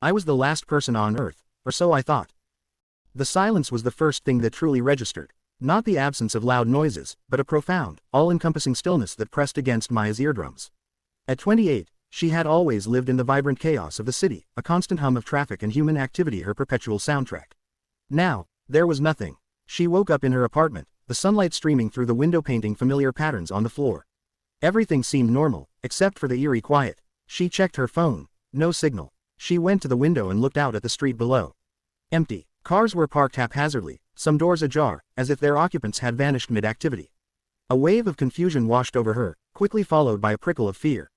I was the last person on Earth, or so I thought. The silence was the first thing that truly registered. Not the absence of loud noises, but a profound, all-encompassing stillness that pressed against Maya's eardrums. At 28, she had always lived in the vibrant chaos of the city, a constant hum of traffic and human activity her perpetual soundtrack. Now, there was nothing. She woke up in her apartment, the sunlight streaming through the window painting familiar patterns on the floor. Everything seemed normal, except for the eerie quiet. She checked her phone. No signal. She went to the window and looked out at the street below. Empty. Cars were parked haphazardly, some doors ajar, as if their occupants had vanished mid-activity. A wave of confusion washed over her, quickly followed by a prickle of fear.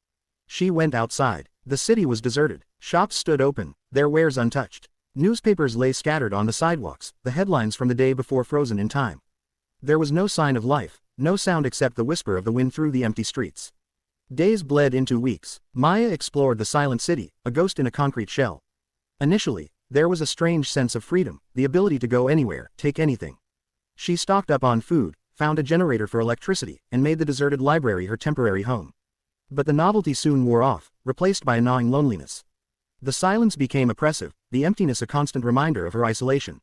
She went outside. The city was deserted. Shops stood open, their wares untouched. Newspapers lay scattered on the sidewalks, the headlines from the day before frozen in time. There was no sign of life, no sound except the whisper of the wind through the empty streets. Days bled into weeks. Maya explored the silent city, a ghost in a concrete shell. Initially, there was a strange sense of freedom, the ability to go anywhere, take anything. She stocked up on food, found a generator for electricity, and made the deserted library her temporary home. But the novelty soon wore off, replaced by a gnawing loneliness. The silence became oppressive, the emptiness a constant reminder of her isolation.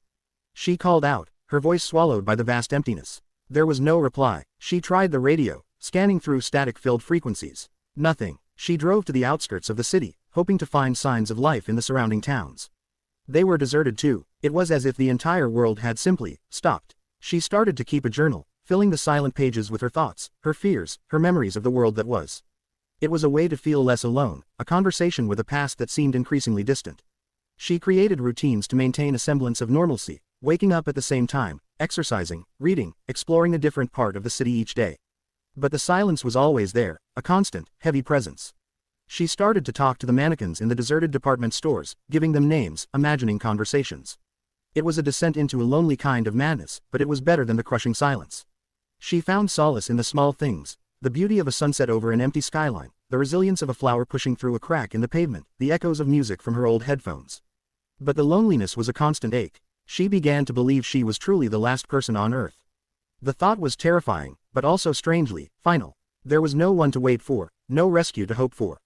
She called out, her voice swallowed by the vast emptiness. There was no reply. She tried the radio, scanning through static-filled frequencies. Nothing. She drove to the outskirts of the city, hoping to find signs of life in the surrounding towns. They were deserted too. It was as if the entire world had simply stopped. She started to keep a journal, filling the silent pages with her thoughts, her fears, her memories of the world that was. It was a way to feel less alone, a conversation with a past that seemed increasingly distant. She created routines to maintain a semblance of normalcy, waking up at the same time, exercising, reading, exploring a different part of the city each day. But the silence was always there, a constant, heavy presence. She started to talk to the mannequins in the deserted department stores, giving them names, imagining conversations. It was a descent into a lonely kind of madness, but it was better than the crushing silence. She found solace in the small things, the beauty of a sunset over an empty skyline, the resilience of a flower pushing through a crack in the pavement, the echoes of music from her old headphones. But the loneliness was a constant ache. She began to believe she was truly the last person on Earth. The thought was terrifying, but also strangely final. There was no one to wait for, no rescue to hope for.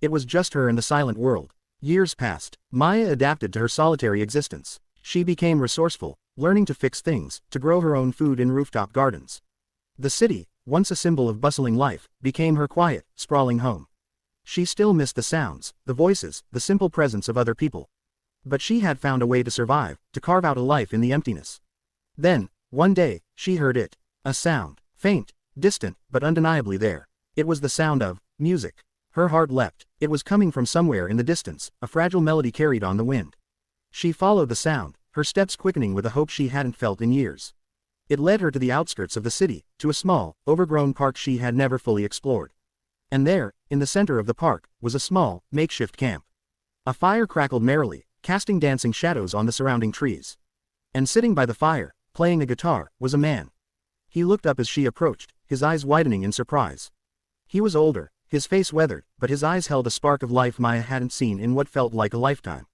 It was just her and the silent world. Years passed. Maya adapted to her solitary existence. She became resourceful, learning to fix things, to grow her own food in rooftop gardens. The city, once a symbol of bustling life, became her quiet, sprawling home. She still missed the sounds, the voices, the simple presence of other people. But she had found a way to survive, to carve out a life in the emptiness. Then, one day, she heard it. A sound, faint, distant, but undeniably there. It was the sound of music. Her heart leapt. It was coming from somewhere in the distance, a fragile melody carried on the wind. She followed the sound, her steps quickening with a hope she hadn't felt in years. It led her to the outskirts of the city, to a small, overgrown park she had never fully explored. And there, in the center of the park, was a small, makeshift camp. A fire crackled merrily, casting dancing shadows on the surrounding trees. And sitting by the fire, playing a guitar, was a man. He looked up as she approached, his eyes widening in surprise. He was older, his face weathered, but his eyes held a spark of life Maya hadn't seen in what felt like a lifetime.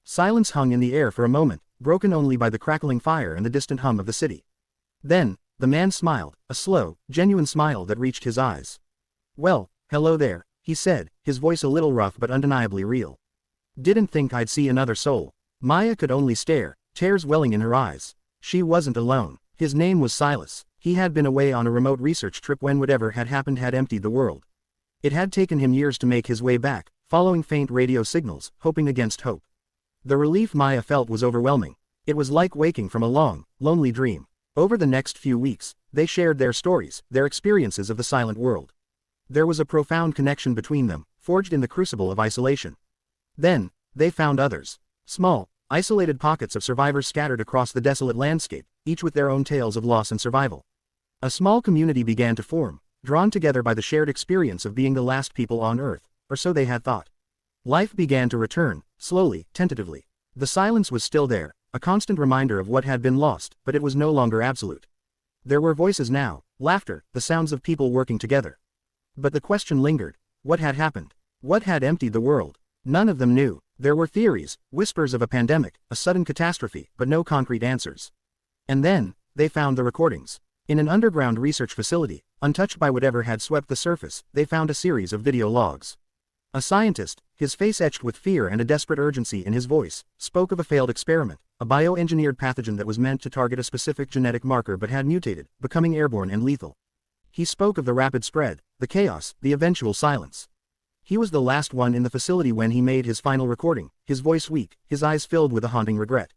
Silence hung in the air for a moment, broken only by the crackling fire and the distant hum of the city. Then, the man smiled, a slow, genuine smile that reached his eyes. "Well, hello there," he said, his voice a little rough but undeniably real. "Didn't think I'd see another soul." Maya could only stare, tears welling in her eyes. She wasn't alone. His name was Silas. He had been away on a remote research trip when whatever had happened had emptied the world. It had taken him years to make his way back, following faint radio signals, hoping against hope. The relief Maya felt was overwhelming. It was like waking from a long, lonely dream. Over the next few weeks, they shared their stories, their experiences of the silent world. There was a profound connection between them, forged in the crucible of isolation. Then, they found others. Small, isolated pockets of survivors scattered across the desolate landscape, each with their own tales of loss and survival. A small community began to form, drawn together by the shared experience of being the last people on Earth, or so they had thought. Life began to return, slowly, tentatively. The silence was still there, a constant reminder of what had been lost, but it was no longer absolute. There were voices now, laughter, the sounds of people working together. But the question lingered. What had happened? What had emptied the world? None of them knew. There were theories, whispers of a pandemic, a sudden catastrophe, but no concrete answers. And then, they found the recordings. In an underground research facility, untouched by whatever had swept the surface, they found a series of video logs. A scientist, his face etched with fear and a desperate urgency in his voice, spoke of a failed experiment, a bioengineered pathogen that was meant to target a specific genetic marker but had mutated, becoming airborne and lethal. He spoke of the rapid spread, the chaos, the eventual silence. He was the last one in the facility when he made his final recording, his voice weak, his eyes filled with a haunting regret.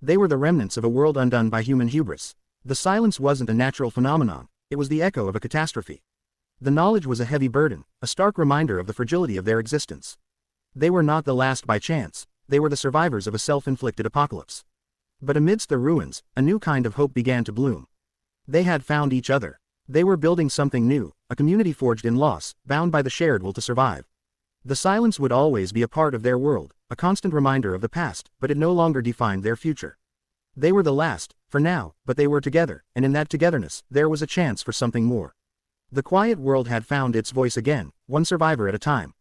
They were the remnants of a world undone by human hubris. The silence wasn't a natural phenomenon, it was the echo of a catastrophe. The knowledge was a heavy burden, a stark reminder of the fragility of their existence. They were not the last by chance, they were the survivors of a self-inflicted apocalypse. But amidst the ruins, a new kind of hope began to bloom. They had found each other. They were building something new, a community forged in loss, bound by the shared will to survive. The silence would always be a part of their world, a constant reminder of the past, but it no longer defined their future. They were the last, for now, but they were together, and in that togetherness, there was a chance for something more. The quiet world had found its voice again, one survivor at a time.